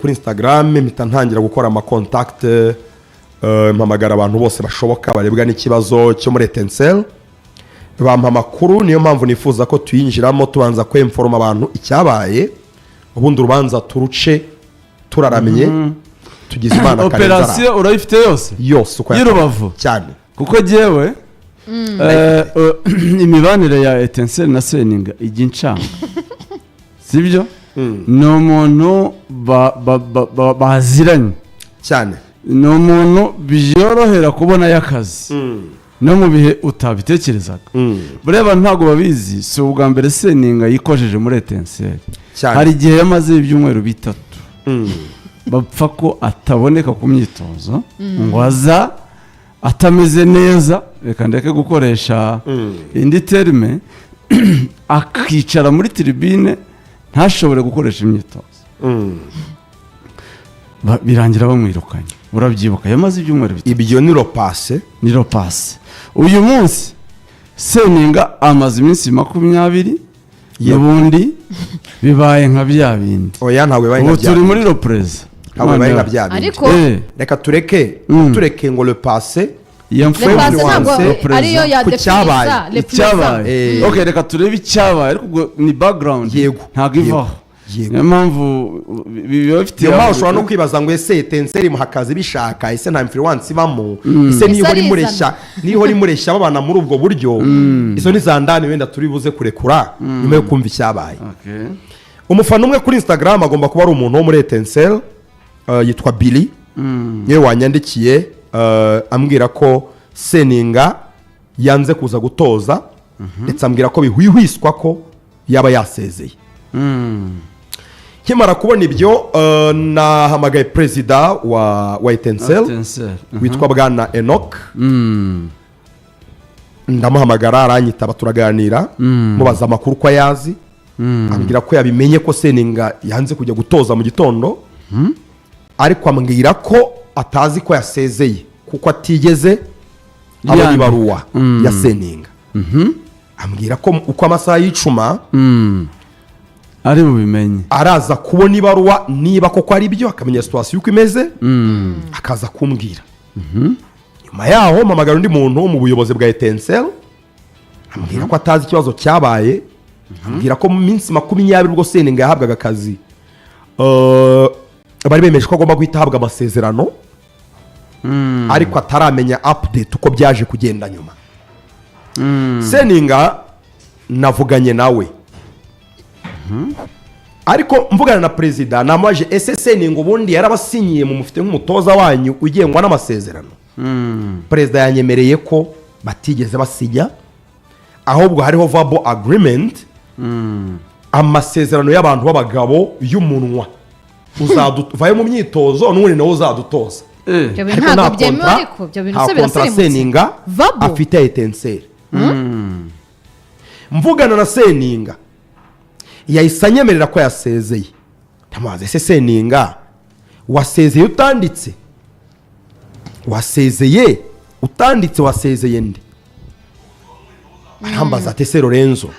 kuri Instagram mpita ntangira gukora ama contact mpamagara abantu bose bashoboka barebwa n'ikibazo cyo muri Etincelle bampa amakuru niyo mpamvu nifuza ko tuyinjiramo tubanza kwemforma abantu icyabaye ubundi urubanza turuce turaramye tugize Imana operation urayifite yose uko y'Urubavu cyane kuko jewe imibanire ya Etincelle na Seninga igincanga sibyo no umuntu baziranye cyane no umuntu byorohera kubona yakazi no mu bihe utabitekerezaga bureba ntago babizi so ubwa mbere Seninga yikojeje muri Etincelle hari igihe yamaze ibyumweru bitatu bapfa ko ataboneka ku myitozo ngo aza atameze neza reka ndeke gukoresha indi terme akicara muri tribune ntashobore gukoresha imyitozo birangira bamwirukanye urabyibuka yamaze ibyumweru bitatu ibyo ni ropase uyu munsi Seninga amaze iminsi 20 y'ubundi bibaye nka bya bindi oya ntawe baye nka bya turi muri represe ntawe baye nka bya bindi reka tureke ngo le passé ariyo ya icyabaye okay reka turebe icyabaye ariko ni background ntago ivaho niyo mpamvu biba bifite niyo ushobora no kwibaza ngo ese Etincelle muhakazi bishaka ese nta influence ibamo ese niho rimureshya babana muri ubwo buryo izo ni zandani wenda turi buze kurekura nyuma yo kumva icyabaye umufana umwe kuri Instagram agomba kuba ari umuntu wo muri Etincelle yitwa Billy yewe wanyandikiye ambwira ko Seninga yanze kuza gutoza ndetse ambwira ko bihwihwiswa ko yaba yasezeye kimara kubona ibyo nahamagaye perezida wa Etincelle witwa Bwana Enoch ndamuhamagara aranyitaba turaganira mubaza amakuru ko yazi ambwira ko yabimenye ko Seninga yanze kujya gutoza mu gitondo ariko ambwira ko atazi ko yasezeye kuko atigeze abona ibaruwa ya Seninga ambwira ko uko amasaha y'icuma ari bubimenye araza kubona ibaruwa niba koko ari byo akamenya situation uko imeze akaza kumbwira nyuma yaho mpamagara undi muntu mu buyobozi bwa Etincelle ambwira ko atazi ikibazo cyabaye ambwira ko mu minsi 20 ubwo Seninga yahabwaga akazi bari bemeje ko agomba guhita ahabwa amasezerano ariko ataramenya update uko byaje kugenda nyuma Seninga navuganye nawe ariko mvugana na perezida namaje ese Seninga ubundi yarabasinyiye mu mufite nk'umutoza wanyu ugengwa n'amasezerano perezida yanyemereye ko batigeze basinya ahubwo hariho verbal agreement amasezerano y'abantu b'abagabo y'umunwa uzaduvaye mu myitozo n'ubundi nawe uzadutoza ariko ntabwo byemewe ariko byo bintu se birasaba Seninga afite Etincelle mvugana na Seninga yayisanyemerera ko yasezeye tamaze ese Seninga wasezeye utanditse wasezeye nde arambaza ati se Lorenzo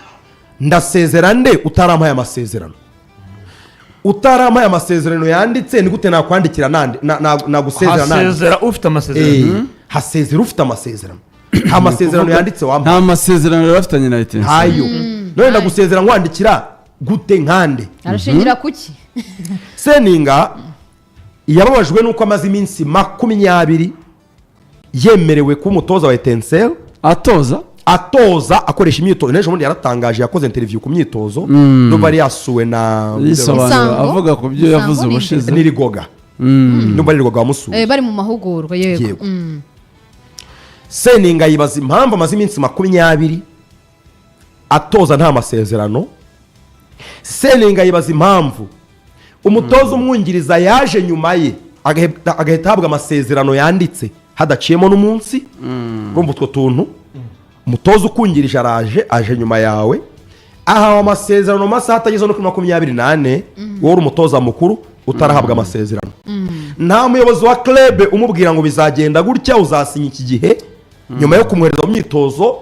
ndasezera nde utarampaye amasezerano yanditse ni gute nakwandikira nagusezera nande hasezera ufite amasezerano hasezera ufite amasezerano amasezerano yanditse wampa nta masezerano yarafitanye na Etincelle hayo none ndagusezera nkwandikira gute nkande arashingira kuki Seninga yababajwe nuko amaze iminsi 20 yemerewe ku mutoza wa Etincelle atoza akoresha imyitozo nejo mundi yaratangaje yakoze interview ku myitozo no bari yasuwe na avuga ku byo yavuze ubushize n'irigoga no bari rigoga bamusuye bari mu mahugurwa yego Seninga yibaza impamvu amaze iminsi 20 atoza nta masezerano Seninga yibaza impamvu umutoza umwungiriza yaje nyuma ye agahita ahabwa amasezerano yanditse hadaciyemo n'umunsi urumva utwo tuntu umutoza ukungirije aje nyuma yawe ahawe amasezerano masaha atageze no kuri 28 wowe umutoza mukuru utarahabwa amasezerano nta muyobozi wa club umubwira ngo bizagenda gutya uzasinya iki gihe nyuma yo kumwohereza mu myitozo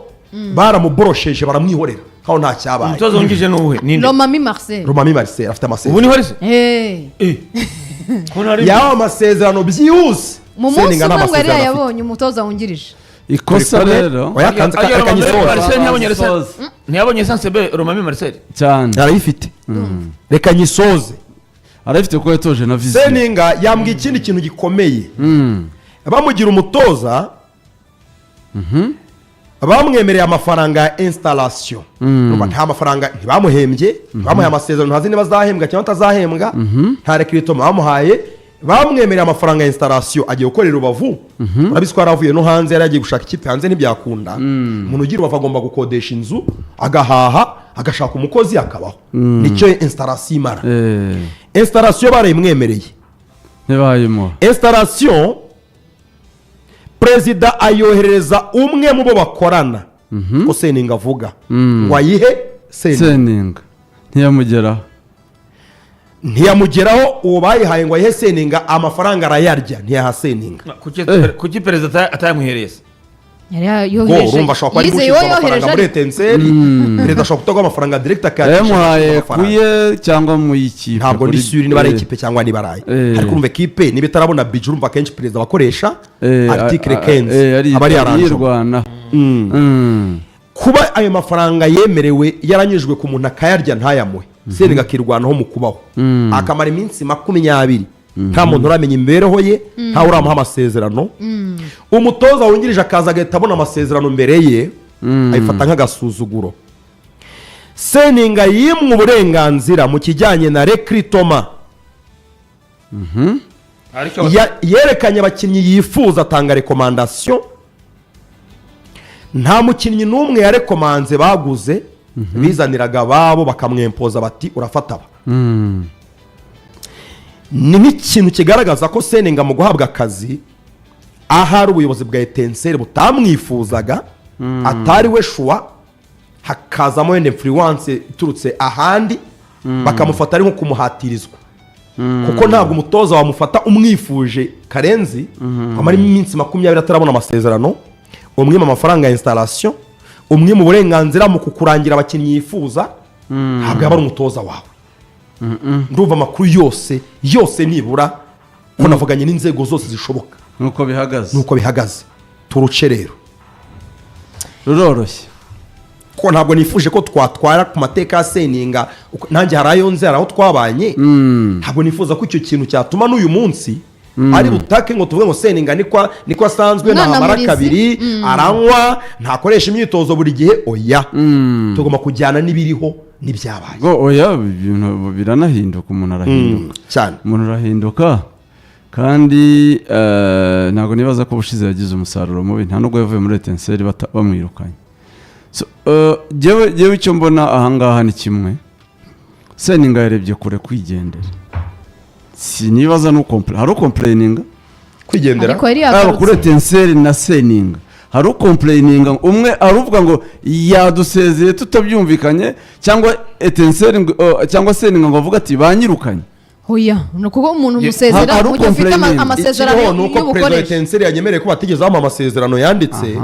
baramuborosheje baramwihorera nkaho nta cyabaye. umutoza wungirije n'uwe ninde? Romami Marcel. Romami Marcel afite ubu amasezerano. niho ari se yawe amasezerano byihuse. Mu munsi umwe ngo yari yabonye umutoza wungirije. ikosa rero ntiyabonye Sansebe Romami Marcel cyane arayifite. Reka nyisoze. arayifite ko yatoje na viziyo. Seninga yambwiye ikindi kintu gikomeye. Bamugira umutoza bamwemereye amafaranga ya installation. Nta mafaranga ntibamuhembye, bamuhaye amasezerano ntazi niba azahembwa cyangwa atazahembwa, nta recrutement bamuhaye, bamwemereye amafaranga ya installation agiye gukorera Rubavu. Urabizi ko yaravuye no hanze, yari agiye gushaka ikipe hanze ntibyakunda. Umuntu ugira Rubavu agomba gukodesha inzu, agahaha, agashaka umukozi akabaho. Nicyo installation imara. Installation barayimwemereye. ntibayimo Installation Perezida ayohereza umwe mu bo bakorana ko Seninga avuga ngo ayihe Seninga ntiyamugeraho uwo bayihaye ngo ayihe Seninga, amafaranga arayarya ntiyaha Seninga. kuki perezida atayamwihereye se? urumva ashobora kuba ari gushyirwa amafaranga muri Etincelle, perezida ashobora kutagwa amafaranga direct yamuhaye kuye cyangwa mu ikipe. ntabwo ndi suri niba ari ikipe cyangwa niba araye, ariko urumva ekipe niba itarabona budget urumva kenshi perezida bakoresha article 15 abari yaranje kuba ayo mafaranga yemerewe yaranyujwe ku muntu akayarya ntayamuhe. Seninga akirwanaho mu kubaho akamara iminsi 20 nta muntu uramenya imbereho ye, nta uramuha amasezerano. Umutoza wungirije akaza agahita abona amasezerano mbere ye, ayifata nk'agasuzuguro. Seninga yimwe uburenganzira mu kijyanye na recruitment. Yerekanye abakinnyi yifuza, atanga recommandation. Nta mukinnyi n'umwe yarekomanze baguze, bizaniraga babo bakamwempoza bati urafata aba. Ni nk'ikintu kigaragaza ko Seninga mu guhabwa akazi ahari ubuyobozi bwa Etincelle butamwifuzaga, atari we shuwa, hakazamo wenda influence iturutse ahandi, bakamufata ari nko kumuhatirizwa. Kuko ntabwo umutoza wamufata umwifuje Karenzi amara iminsi 20 atarabona amasezerano, umwe mu mafaranga ya installation, umwe mu burenganzira mu kukurangira abakinnyi yifuza, ntabwo yaba ari umutoza wawe. Ndumva amakuru yose nibura ko navuganye n'inzego zose zishoboka nuko bihagaze. Turuce rero ruroroshye ko ntabwo nifuje ko twatwara ku mateka ya Seninga, nanjye harayo nzera aho twabanye. Ntabwo nifuza ko icyo kintu cyatuma n'uyu munsi ari butake ngo tuvuge ngo Seninga niko asanzwe, ntahamara kabiri, aranywa, ntakoresha imyitozo buri gihe. Oya, tugomba kujyana n'ibiriho n'ibyabaye. Oya, ibintu biranahinduka, umuntu arahinduka cyane, umuntu arahinduka. Kandi ntabwo nibaza ko ubushize yagize umusaruro mubi, nta nubwo yavuye muri Etincelle bamwirukanye. Jewe icyo mbona ahangaha ni kimwe, Seninga yarebye kure kwigendera. Sinibaza no hari complaininga kwigendera kuri Etincelle na Seninga, hari complaininga umwe aruvuga ngo yadusezeye tutabyumvikanye, cyangwa Etincelle cyangwa Seninga ngo avuga ati banyirukanye. Oya, nuko umuntu musezera mu gihe afite amasezerano y'ubukoresha. Etincelle yanyemereye ko batigeze bama amasezerano yanditse,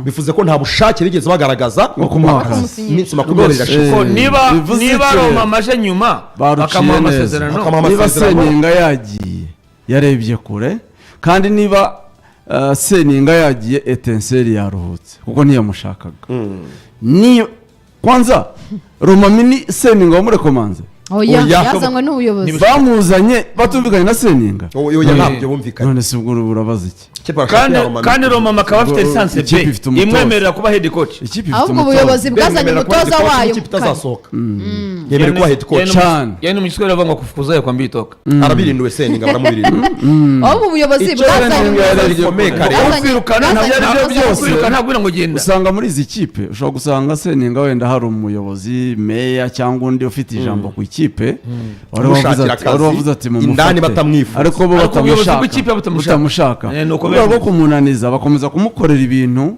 bivuze ko nta bushake bigeze bagaragaza ngo kumwaka iminsi 20 ko niba Roma maje nyuma bakamuha amasezerano. Niba Seninga yagiye yarebye kure, kandi niba Seninga yagiye Etincelle yaruhutse kuko ntiyamushakaga. Ni kwanza Roma mini Seninga wamurekomanze. Oya, yazanywe n'ubuyobozi. Bamuzanye batumvikanye na Seninga. Oya, ntabyo bumvikanye. None se ubwo urabaza iki? Kandi Roma makaba afite lisansi B imwemerera kuba head coach. Ahubwo ubuyobozi bwazanye umutoza wayo itazasohoka. Yemerera kuba head coach. Yani mu Kiswahili bavuga kufukuza yo kwambia itoka. Arabirinduwe Seninga baramubirinduwe. Ahubwo ubuyobozi bwazanye kwirukana ntabwo ngo genda. Usanga muri izi kipe ushobora gusanga Seninga wenda hari umuyobozi meya cyangwa undi ufite ijambo ku ikipe, wari wavuze ati mu indani batamwifuza, ariko bo batamushaka. Ubwo kumunaniza bakomeza kumukorera ibintu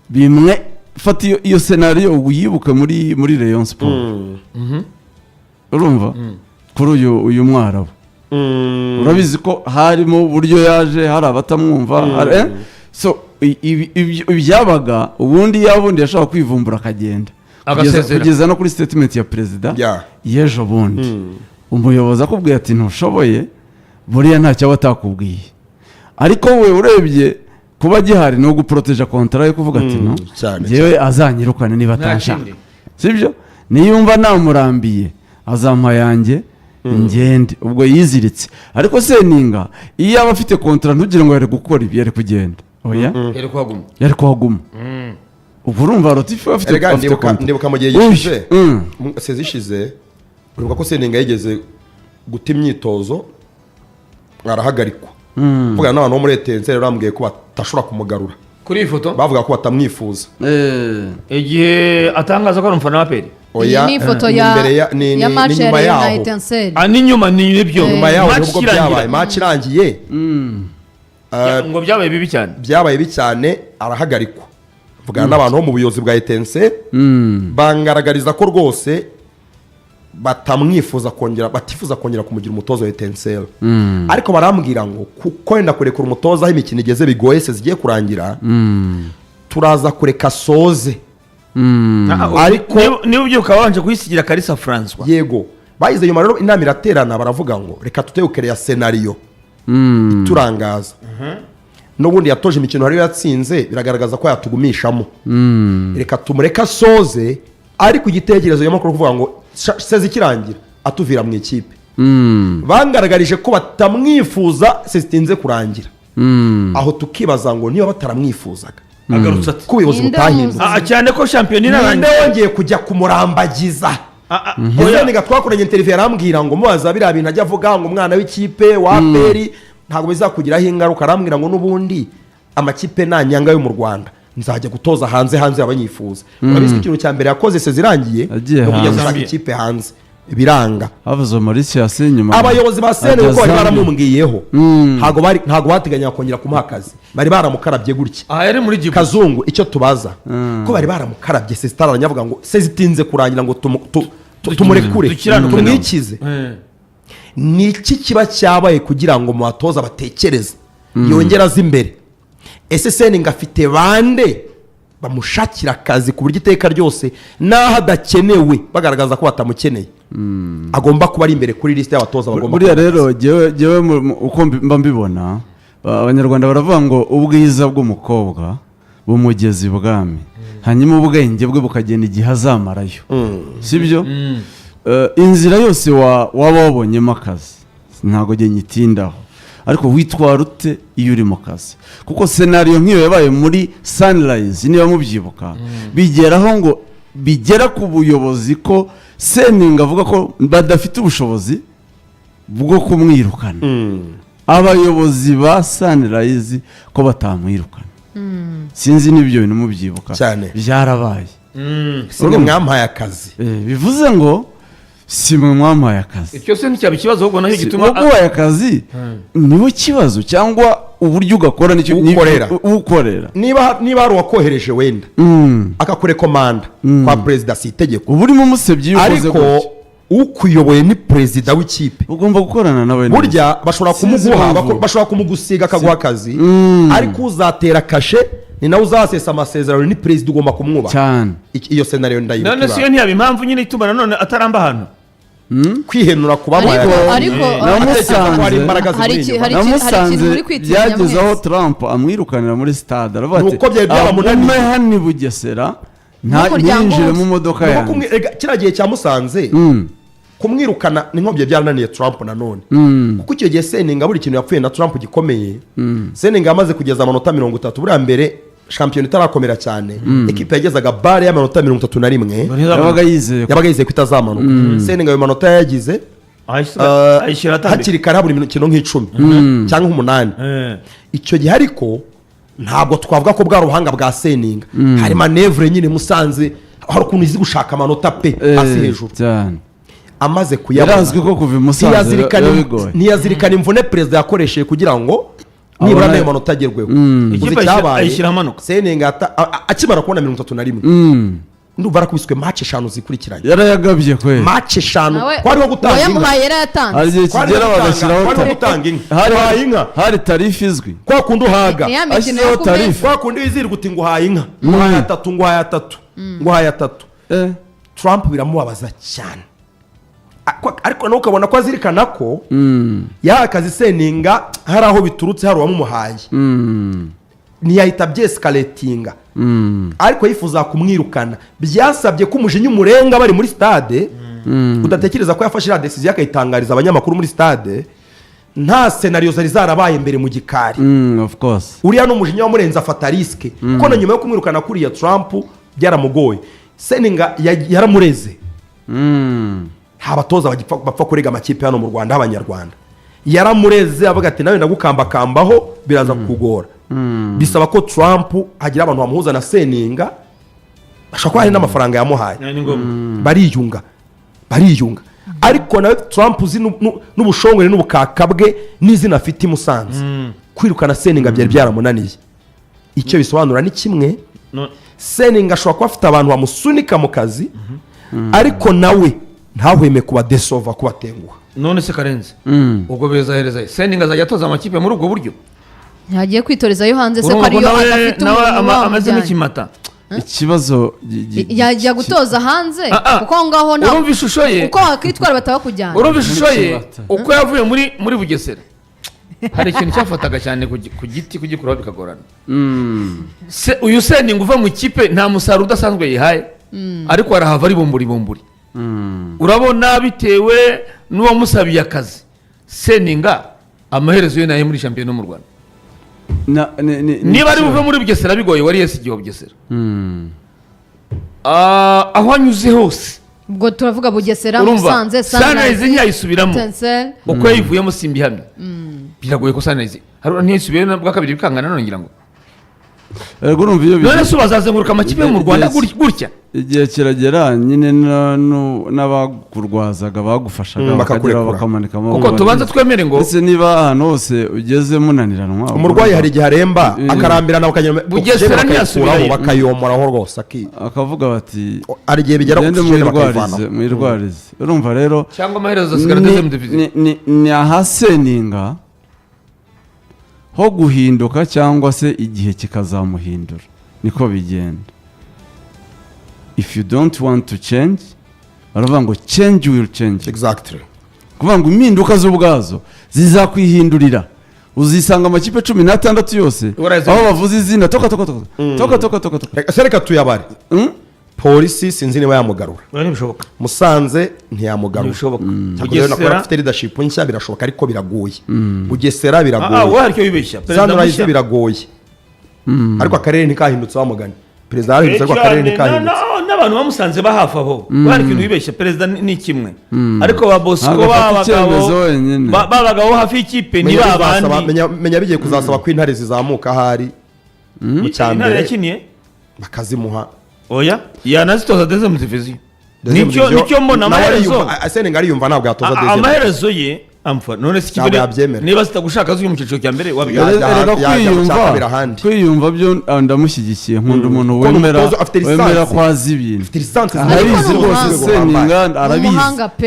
bimwe. Fata iyo scenario uyibuke muri Rayon Sport. Urumva kuri uyu mwarabu, urabizi ko harimo uburyo yaje, hari abatamwumva, so ibyabaga ubundi yabundi yashaka kwivumbura akagenda, kugeza no kuri statement ya perezida y'ejo bundi umuyobozi akubwiye ati ntushoboye buriya ntacyo aba atakubwiye, ariko we urebye kuba gihari ni uguporoteja kontara yo kuvuga ati no njyewe azanyirukane niba atanshaka, sibyo? niyumva namurambiye azampa yanjye ngende, ubwo yiziritse. ariko Seninga iyo yaba afite kontara ntugire ngo yari gukora ibi, yari kugenda, oya yari kuhaguma. ubu urumva Rotifi afite kontara. ndibuka mu gihe gishize sezishize uribuka ko Seninga yigeze guta imyitozo arahagarikwa, mvuga n'abantu bo muri Etincelle bambwiye ko batashobora kumugarura kuri iyi foto, bavuga ko batamwifuza igihe atangaza ko ari umufana wa Peri. Iyi ni ifoto ya match ya Etincelle. N'inyuma ni ibyo nyuma yaho nubwo byabaye match irangiye ngo byabaye bibi cyane arahagarikwa. Mvugana n'abantu bo mu buyobozi bwa Etincelle bangaragariza ko rwose batamwifuza kongera, batifuza kongera kumugira umutozo wa Etincelle. ariko barambwira ngo kuko wenda kurekura umutoza aho imikino igeze bigoye se zigiye kurangira turaza kureka soze. ariko niba ubyuka wabanje kuyisigira Kalisa François, yego bayize nyuma rero inama iraterana baravuga ngo reka tuteyukere ya scenario turangaza n'ubundi yatoje imikino hari yatsinze biragaragaza ko yatugumishamo, reka tumureka soze. ariko igitekerezo y'amakuru kuvuga ngo seze kirangira atuvira mu ikipe, bangaragarije ko batamwifuza sezitinze kurangira. aho tukibaza ngo niba bataramwifuzaga agarutse ati ko ubuyobozi butahindutse cyane ko shampiyona ninde wongeye kujya kumurambagiza. Seninga twakoranye interview arambwira ngo mubaza biriya bintu ajya avuga ngo umwana w'ikipe wa Peri ntabwo bizakugiraho ingaruka. arambwira ngo n'ubundi amakipe nanyanga yo mu Rwanda nzajya gutoza hanze abanyifuza. urabizi ikintu cya mbere yakoze se zirangiye no kujya gushaka ikipe hanze biranga. havuze Mauritius nyuma abayobozi ba Seninga ko bari baramubwiyeho ntago bateganya kongera kumuha akazi, bari baramukarabye gutya. yari muri Djibouti Kazungu icyo tubaza ko bari baramukarabye se zitaranya ngo se zitinze kurangira ngo tumurekure tumwikize. ni iki kiba cyabaye kugira ngo mu batoza batekereze yongera azi imbere? ese Seninga afite bande bamushakira akazi ku buryo iteka ryose n'aho adakenewe bagaragaza ko batamukeneye agomba kuba ari imbere kuri liste y'abatoza bagomba. buriya rero jyewe uko mba mbibona abanyarwanda baravuga ngo ubwiza bw'umukobwa bumugeza ibwami, hanyuma ubwenge bwe bukagenda igihe azamarayo, sibyo? inzira yose waba wabonyemo akazi ntabwo njye nyitindaho, ariko witwara ute iyo uri mu kazi? kuko scenario nk'iyo yabaye muri Sunrise niba mubyibuka bigeraho ngo bigera ku buyobozi ko Seninga avuga ko badafite ubushobozi bwo kumwirukana. abayobozi ba Sunrise ko batamwirukana. sinzi n'ibyo bintu mubyibuka byarabaye. Singe mwampaye akazi bivuze ngo simwe mwampaye akazi. icyo se nticyaba ikibazo ahubwo nacyo gituma waguhaye akazi niwe kibazo, cyangwa uburyo ugakora nicyo ukorera. niba ari uwakohereje wenda akakurekomanda kwa perezida si itegeko, uba urimo umusebye iyo ukoze gutya. ariko ukuyoboye ni perezida w'ikipe, ugomba gukorana nawe. burya bashobora kumugusiga akaguha akazi, ariko uzatera kashe ni nawe uzasesa amasezerano ni perezida ugomba kumwubaha cyane. iyo scenario ndayibuka. none siyo ntiyaba impamvu nyine ituma nanone ataramba hano kwihenura kuba namusanze byageze aho Trump amwirukanira muri stade aravuga ati amume hani Bugesera ntiyinjire mu modoka yanjye. kiriya gihe cyamusanze kumwirukana ni nk'ibyo byarananiye Trump nanone, kuko icyo gihe Seninga buri kintu yapfuye na Trump gikomeye. Seninga yamaze kugeza amanota 30 buriya mbere shampiyona itarakomera cyane, ekipe yagezaga bare y'amanota 31 yabaga yizeye ko itazamanuka. Seninga ayo manota yagize hakiri kare buri mikino nk'icumi cyangwa nk'umunani. icyo gihe ariko ntabwo twavuga ko bwa ruhanga bwa Seninga, hari manevre nyine musanze hari ukuntu izi gushaka amanota pe hasi hejuru amaze yarazwi ko kuva Musanze ntiyazirikana imvune perezida yakoresheje kugira ngo nibura nayo manota agerweho. ikipe ayishyira amanuka. Seninga akimara kubona 31 ndumva arakubiswe match 5 zikurikiranye, yarayagabye kwe match 5 kwariho gutanga yamuhaye yaratanze. hari igihe kigera bagashyiraho gutanga inka, hari tarifu izwi kwa kundi uhaga ashyizeho tarifu, kwa kundi wizirwa uti nguhaye inka nguhaye 3 nguhaye 3 nguhaye 3 Trump biramubabaza cyane ariko nawe ukabona ko azirikana ko yahaye akazi Seninga hari aho biturutse hari uwamuhaye ntiyahita byescalatinga ariko yifuza kumwirukana byasabye ko umujinya umurenga bari muri stade udatekereza ko yafashe iriya decision akayitangariza abanyamakuru muri stade nta scenario zari zarabaye mbere mu gikari of course uriya n'umujinya wamurenza afata riske kuko na nyuma yo kumwirukana kuriya Trump byaramugoye Seninga yaramureze nta batoza bapfa kurega amakipe hano mu Rwanda y'abanyarwanda yaramureze avuga ati nawe ndagukambakambaho biraza kukugora bisaba ko Trump hagira abantu bamuhuza na Seninga ashaka ko hari n'amafaranga yamuhaye bariyunga ariko nawe Trump uzi n'ubushongore n'ubukaka bwe n'izina afite i Musanze kwirukana Seninga byari byaramunaniye icyo bisobanura ni kimwe Seninga ashobora kuba afite abantu bamusunika mu kazi ariko nawe ntahweme kuba desova kubatenguha none se Karenzi ubwo bezahereza Seninga azajya atoza amakipe muri ubwo buryo ntagiye kwitorezayo hanze se ko ariyo adafite umuntu ameze nk'ikimata ikibazo yajya gutoza hanze kuko aho ngaho nta urumva ishusho ye uko wakwitwara batabakujyana urumva ishusho ye uko yavuye muri Bugesera hari ikintu cyafataga cyane ku giti kugikuraho bikagorana uyu Seninga uva mu ikipe nta musaruro udasanzwe yihaye ariko arahava ari bumburi urabona bitewe n'uwamusabiye akazi Seninga amaherezo ye nayo muri shampiyona mu Rwanda niba ari buve muri Bugesera bigoye wari yesi igihe Bugesera aho anyuze hose ubwo turavuga Bugesera Musanze Sunrise ntiyayisubiramo uko yayivuyemo simbihamye biragoye ko Sunrise hari ntiyisubiye bwa kabiri bikangana none ngira ngo urumva iyo none se bazazenguruka amakipe yo mu Rwanda gutya igihe kiragera nyine n'abakurwazaga bagufashaga bakagera bakamanika amaboko kuko tubanza twemere ngo ese niba ahantu hose ugeze munaniranwa umurwayi hari igihe aremba akarambirana Bugesera ntiyasubirayo bakayomoraho rwose akavuga bati hari igihe bigera ku kigero bakayivana mwirwarize urumva rero cyangwa amaherezo asigara deuxième division ni aha Seninga ho guhinduka cyangwa se igihe kikazamuhindura niko bigenda if you don't want to change baravuga ngo change will change exactly kuvuga ngo impinduka z'ubwazo zizakwihindurira uzisanga amakipe 16 yose aho bavuze izina toka sereka tuyabare polisi sinzi niba yamugarura ntibishoboka Musanze ntiyamugarura ntibishoboka Bugesera afite leadership nshya birashoboka ariko biragoye Bugesera biragoye wari cyo bibeshya Sunrise biragoye ariko akarere ntikahindutse wamugani perezida yarahindutse ariko akarere ntikahindutse n'abantu bamusanze bahafa aho wari ikintu wibeshya perezida ni kimwe ariko ba Bosco babagaho hafi y'ikipe ni babandi menya bigiye kuzasaba ko intare zizamuka ahari mu cyambere yakiniye bakazimuha oya yanazitoza deuxième division nicyo mbona amaherezo Seninga ariyumva ntabwo yatoza deuxième amaherezo ye amfa none se kibone niba zitagushaka zo mu cyiciro cya mbere kwiyumva byo ndamushyigikiye nkunda umuntu wemera kwazi ibintu arabizi rwose Seninga arabizi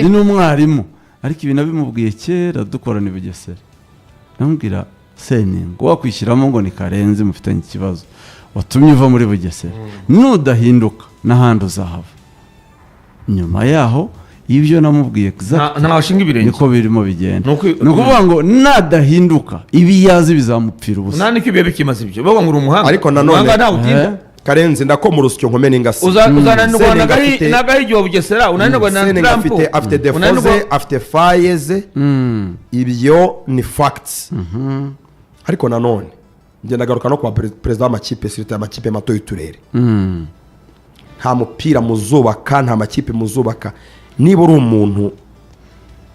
ni n'umwarimu ariko ibintu bimubwiye kera dukorana i Bugesera namubwira Seninga wakwishyiramo ngo ni Karenzi mufitanye ikibazo watumye uva muri Bugesera nudahinduka n'ahandi uzahava nyuma yaho ibyo namubwiye ntabashinga ibirenge niko birimo bigenda ni ukuvuga ngo nadahinduka ibi yazi bizamupfira ubusa nta niko ibihe bikimaze ibyo bavuga ngo uri umuhanga ariko nanone Karenzi ndakoma urusyo nkome n'ingasi uzananirwa n'agahigi wa Bugesera unanirwa na Trump afite defoze afite fayeze ibyo ni facts ariko nanone ngenda garuka no kwa perezida w'amakipe sirita y'amakipe mato y'uturere nta mupira muzubaka nta makipe muzubaka niba uri umuntu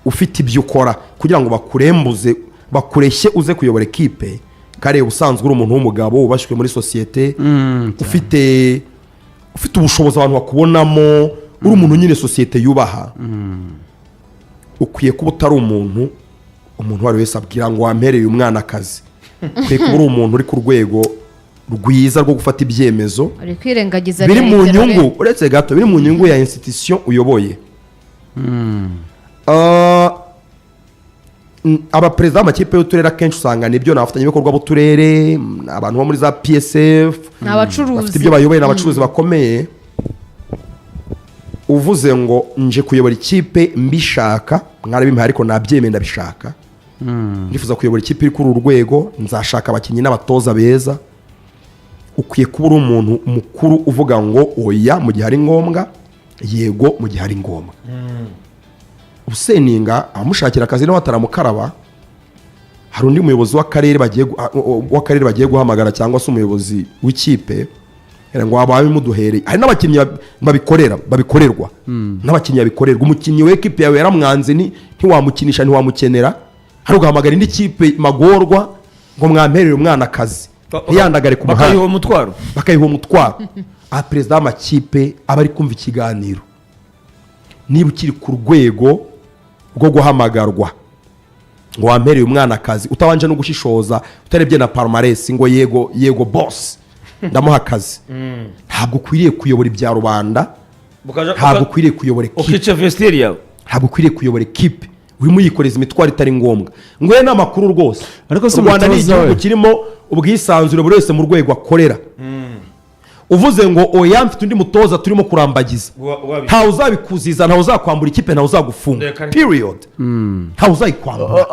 ufite ibyo ukora kugira ngo bakurembuze bakureshye uze kuyobora ekipe kare usanzwe uri umuntu w'umugabo wubashywe muri sosiyete ufite ubushobozi abantu bakubonamo uri umuntu nyine sosiyete yubaha ukwiye kuba utari umuntu wari wese abwira ngo wampereye umwana akazi ukwiye kuba uri umuntu uri ku rwego rwiza rwo gufata ibyemezo biri mu nyungu uretse gato biri mu nyungu ya institution uyoboye abaperezida b'amakipe y'uturere akenshi usanga nibyo n'abafatanyabikorwa b'uturere abantu bo muri za PSF n'abacuruzi bafite ibyo bayoboye n'abacuruzi bakomeye uvuze ngo nje kuyobora ikipe mbishaka mwarabimpaye ariko nabyemeye ndabishaka ndifuza kuyobora ikipe iri kuri uru rwego nzashaka abakinnyi n'abatoza beza ukwiye kuba uri umuntu mukuru uvuga ngo oya mu gihe ari ngombwa yego mu gihe ari ngombwa Seninga amushakira akazi nawe ataramukaraba hari undi muyobozi w'akarere bagiye guhamagara cyangwa se umuyobozi w'ikipe ngo abaye muduhereye hari n'abakinnyi babikorerwa n'abakinnyi babikorerwa umukinnyi w'ekipe yawe yaramwanze ntiwamukinisha ntiwamukenera hari ugahamagara indi kipe magorwa ngo mwamperere umwana akazi ntiyandagare ku muhanda bakayiha umutwaro aha perezida w'amakipe aba ari kumva ikiganiro niba ukiri ku rwego rwo guhamagarwa ngo wampereye umwana akazi utabanje no gushishoza utarebye na palmarès ngo yego boss ndamuha akazi ntabwo ukwiriye kuyobora ibya rubanda ntabwo ukwiriye kuyobora ekipe ntabwo ukwiriye kuyobora ekipe urimo uyikoreza imitwaro itari ngombwa ngo ni amakuru rwose u Rwanda ni igihugu kirimo ubwisanzure buri wese mu rwego akorera uvuze ngo oya mfite undi mutoza turimo kurambagiza ntawe uzabikuziza ntawe uzakwambura ikipe ntawe uzagufunga period ntawe uzayikwambura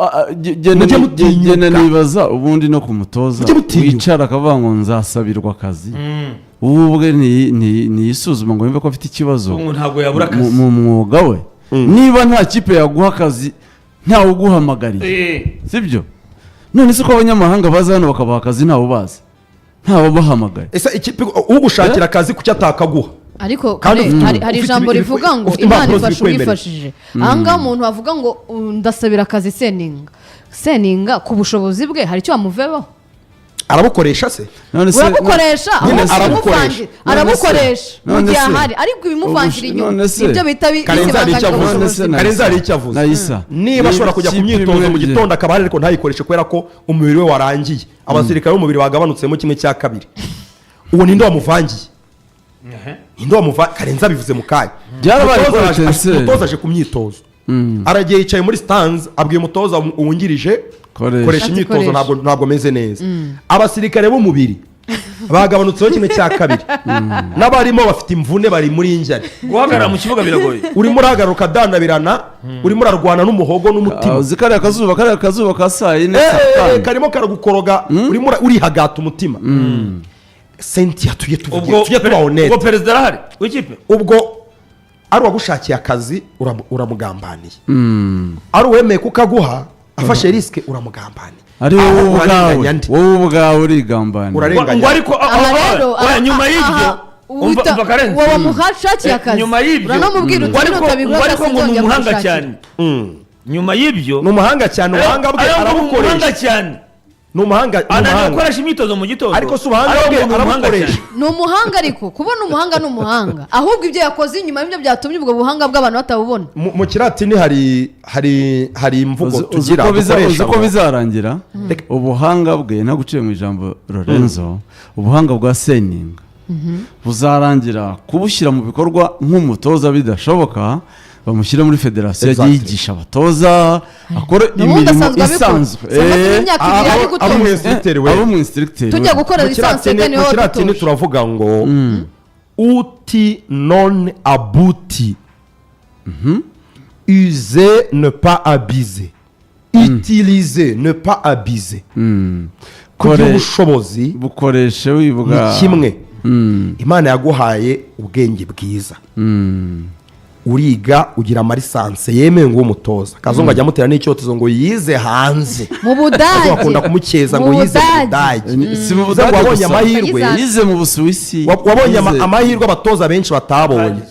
genda nibaza ubundi no ku mutoza wicara akavuga ngo nzasabirwa akazi ubu ubwe ntiyisuzuma ngo yumve ko afite ikibazo mu mwuga we niba nta kipe yaguha akazi ntawe uguhamagariye sibyo none se ko abanyamahanga baza hano bakabaha akazi ntawe ubazi ntawe bahamagaye ese ikipe ugushakira akazi kuki atakaguha ariko hari ijambo rivuga ngo Imana ifasha uwifashije ahangaha umuntu avuga ngo ndasabira akazi Seninga ku bushobozi bwe hari icyo wamuvebaho arabukoresha se urabukoresha arabukoresha mu gihe ahari ariko ibimuvangira inyuma ibyo bita Karenzi hari icyo avuze niba ashobora kujya ku myitozo mu gitondo akaba ariko ntayikoreshe kubera ko umubiri we warangiye abasirikare b'umubiri bagabanutsemo 1/2 uwo ninde wamuvangiye Karenzi abivuze mu kanya umutoza aje ku myitozo aragiye yicaye muri stands abwiye umutoza uwungirije koresha imyitozo ntabwo meze neza abasirikare b'umubiri bagabanutseho 1/2 n'abarimo bafite imvune bari muri injyane guhagarara mu kibuga biragoye urimo urahagarara ukadanabirana urimo urarwana n'umuhogo n'umutima kariya akazuba ka saa yine karimo karagukoroga urimo urihagata umutima Cynthia tujye tuba honete ubwo perezida arahari w'ikipe ubwo ari uwagushakiye akazi uramugambaniye ari uwemeye kukaguha afashe risike uramugambaniye ari wowe ubwawe urigambaniye ngo ariko nyuma y'ibyo wowe muhashakiye akazi nyuma y'ibyo uranamubwira uti utabigura ko ngo ni umuhanga cyane nyuma y'ibyo ni umuhanga cyane ubuhanga bwe arabukoresha ni umuhanga anakoresha imyitozo mu gitondo ariko si ubuhanga bwe arabukoresha ni umuhanga ariko kubona umuhanga ni umuhanga ahubwo ibyo yakoze inyuma y'ibyo byatumye ubwo buhanga bw'abantu batabubona mu kiratini hari imvugo tugira uzi ko bizarangira ubuhanga bwe naguciye mu ijambo Lorenzo ubuhanga bwa Seninga buzarangira kubushyira mu bikorwa nk'umutoza bidashoboka bamushyira muri federasiyo yigisha abatoza akora imirimo isanzwe abo mu instructeur tujya gukora lisansi mu kiratini turavuga ngo uti non abuti user ne pas abuser utiliser ne pas abuser kugira ubushobozi bukoreshe wivuga ni kimwe Imana yaguhaye ubwenge bwiza uriga ugira amarisanse yemewe ngo umutoza kazungu ajya amutera n'icyotezo ngo yize hanze mu Budage bakunda kumukeza ngo yize mu Budage si mu Budage wabonye amahirwe yize mu Busuwisi wabonye amahirwe abatoza benshi batabonye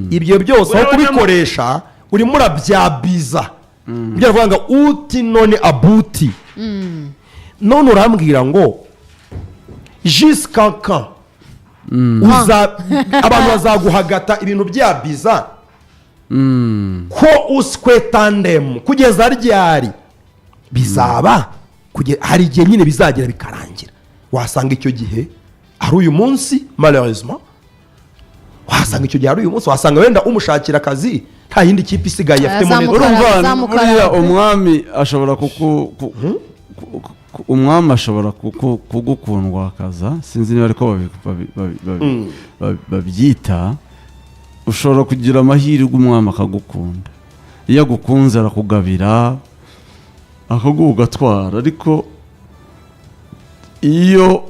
ibyo byose aho kubikoresha urimo urabyabiza ibyo aravuga ngo uti none abuti none urambwira ngo jusqu'à quand abantu bazaguhagata ibintu byabiza ko uswe tandem kugeza ryari bizaba hari igihe nyine bizagera bikarangira wasanga icyo gihe ari uyu munsi malheureusement wasanga icyo gihe ari uyu munsi wasanga wenda umushakira akazi nta yindi kipe isigaye afite muri urumva umwami ashobora umwami ashobora kugukundwa akaza sinzi niba ariko babyita ushobora kugira amahirwe umwami akagukunda, iyo agukunze arakugabira akaguha ugatwara, ariko iyo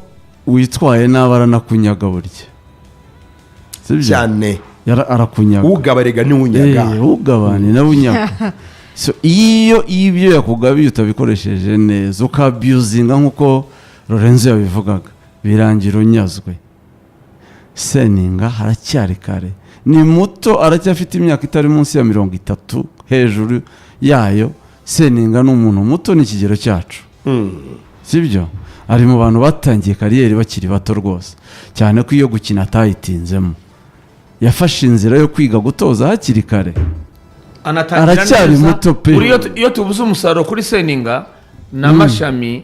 witwaye nabi aranakunyaga burya, sibyo cyane arakunyaga, ugabarega ni unyaga, ugabane na unyaga. So iyo ibyo yakugabiye utabikoresheje neza ukabyuzinga nk'uko Lorenzo yabivugaga birangira unyazwe. Seninga haracyari kare, ni muto, aracyafite imyaka itari munsi ya 30 hejuru yayo. Seninga ni umuntu muto n'ikigero cyacu, sibyo, ari mu bantu batangiye kariyeri bakiri bato rwose, cyane ko iyo gukina atayitinzemo, yafashe inzira yo kwiga gutoza hakiri kare, aracyari muto pe. Iyo tubuze umusaruro kuri Seninga na Mashami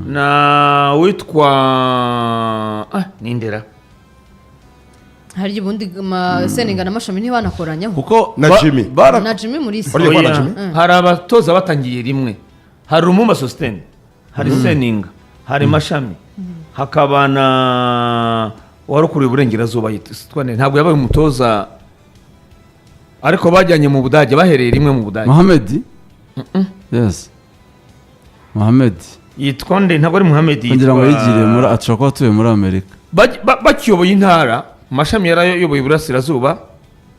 na witwa Nindera, hari ubundi Seninga na Mashami ntibanakoranyaho kuko na Jimmy na Jimmy muri hari abatoza batangiye rimwe, hari Rumumba Sostene, hari Seninga, hari Mashami, hakaba na warukuriye uburengerazuba yitwa ntabwo yabaye umutoza, ariko bajyanye mu Budage, bahereye rimwe mu Budage. Mohamed yes, Mohamed yitwa nde? Ntabwo ari Mohamed, kugira ngo yigire muri ashobora atuye muri Amerika. Bakiyoboye intara, Mashami yarayoboye Iburasirazuba,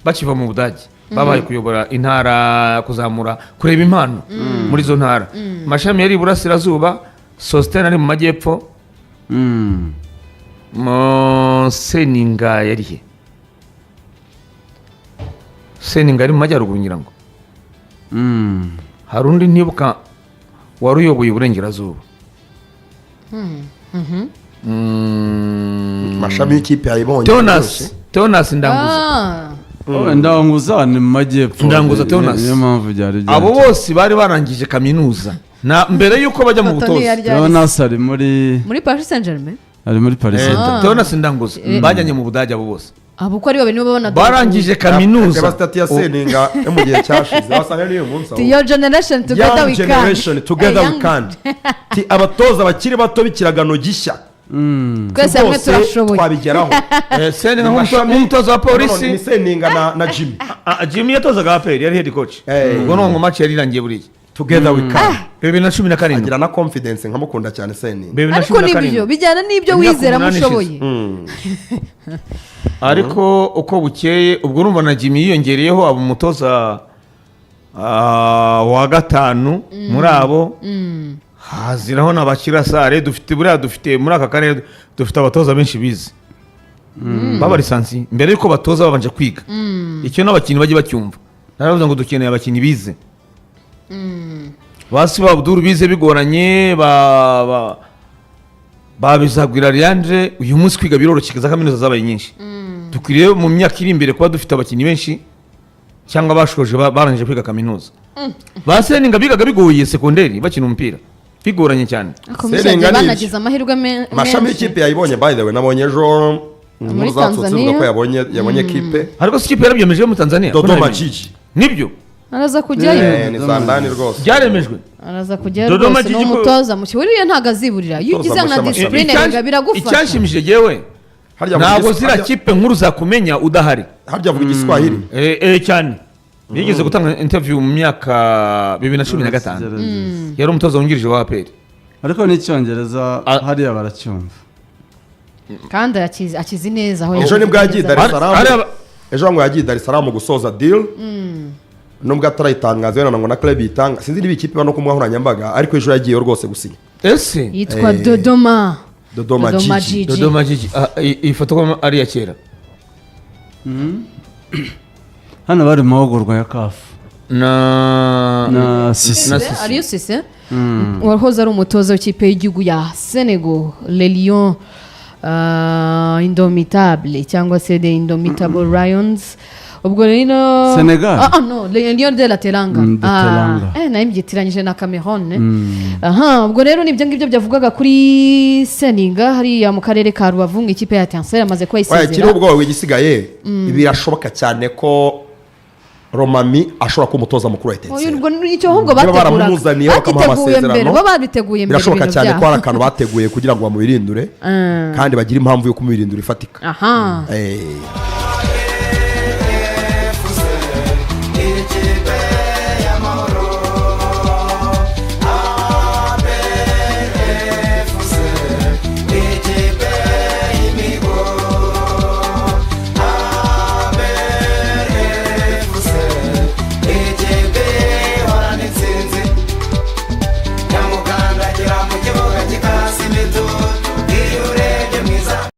bakiva mu Budage babaye kuyobora intara, kuzamura, kureba impano muri zo ntara. Mashami yari Iburasirazuba, Sostene ari mu majyepfo, Seninga yari he? Seninga ari mu majyaruguru ngira ngo. Hari undi ntibuka wari uyoboye Iburengerazuba. Mashami y'ikipe yayibonye. Teonas Ndanguza. Ndanguza ni mu majyepfo. Ndanguza Teonas. Niyo mpamvu byari abo bose bari barangije kaminuza na mbere yuko bajya mu butoza. Teonas ari muri Paris Saint-Germain. Ari muri Paris Saint-Germain. Teonas Ndanguza bajyanye mu Budage abo bose. Abo ko ari babe nibo babona barangije kaminuza. Abastati ya Seninga mu gihe cyashize basanga niyo munsi aho. Your generation together we can. Generation together we can. Ti abatoza bakiri bato bikiragano gishya. Twese hamwe turashoboye. Twabigeraho. Seninga nk'umutoza wa polisi. Ni Seninga na Jimmy. Jimmy yatozaga APR, yari head coach. Ubwo no ngo match yari irangiye buriye. Together we can. 2017 agira na confidence nkamukunda cyane Seninga. Ariko nibyo bijyana n'ibyo wizera mushoboye. Ariko uko bukeye ubwo urumva na Jimmy yiyongereyeho abo umutoza wa gatanu muri abo, haziraho n'abakirasare dufite muri aka karere dufite abatoza benshi bize baba lisansi mbere yuko batoza babanje kwiga. Icyo n'abakinnyi bajye bacyumva, naravuze ngo dukeneye abakinnyi bize. Basi Abdul bize bigoranye, babizagwira Leandre, uyu munsi kwiga biroroshye, za kaminuza zabaye nyinshi. Dukwiriye mu myaka iri imbere kuba dufite abakinnyi benshi cyangwa bashoje barangije kwiga kaminuza. Seninga bigaga bigoye sekonderi bakina umupira bigoranye cyane. Seninga banagize amahirwe menshi. Mashami y'ikipe yayibonye, by the way, nabonye ejo muri Tanzania ko yabonye ekipe. Ariko si ikipe yarabyemeje mu Tanzania. Dodoma Jiji. Nibyo. Araza kujyayo. Ni Zandani rwose. Byaremejwe. Araza kujyayo rwose n'umutoza mu kibuye ntagaziburira. Iyo ugize nka discipline biragufasha. Icyashimishije jewe ntabwo zira kipe nkuru zakumenya udahari. Harya avuga Igiswahili. Cyane. Yigeze gutanga interview mu myaka 2015. Yari umutoza wungirije wa APR. Ariko n'icyongereza hariya baracyumva. Kandi akizi neza aho. Ejo nibwo yagiye Dar es Salaam. Ejo ngo yagiye Dar es Salaam gusoza deal. Nubwo atarayitangaza ngo na club yitanga, sinzi niba ikipe bano kumwahura nyambaga, ariko ejo yagiye rwose gusinya. Ese yitwa Dodoma Jiji. Dodoma Jiji. Ifoto ko ari ya kera. Hano bari mahugurwa ya CAF na Sisi. Ariyo Sisi wahoze ari umutoza w'ikipe y'igihugu ya Senegal, Les Lions Indomitable cyangwa se The Indomitable Lions. Ubwo rero Senegal no Lions de la Teranga nayo mbyitiranyije na Cameroon. Ubwo rero nibyo ngibyo byavugaga kuri Seninga hariya mu karere ka Rubavu, ikipe ya Etincelle amaze ko yisezera. Kiri ubwo wigisigaye birashoboka cyane ko Romami ashobora kumutoza mukuru wa Etincelle. Ubwo nicyo ahubwo bateguye mbere, babiteguye mbere. Birashoboka cyane ko ari akantu bateguye kugira ngo bamubirindure kandi bagire impamvu yo kumubirindura ifatika.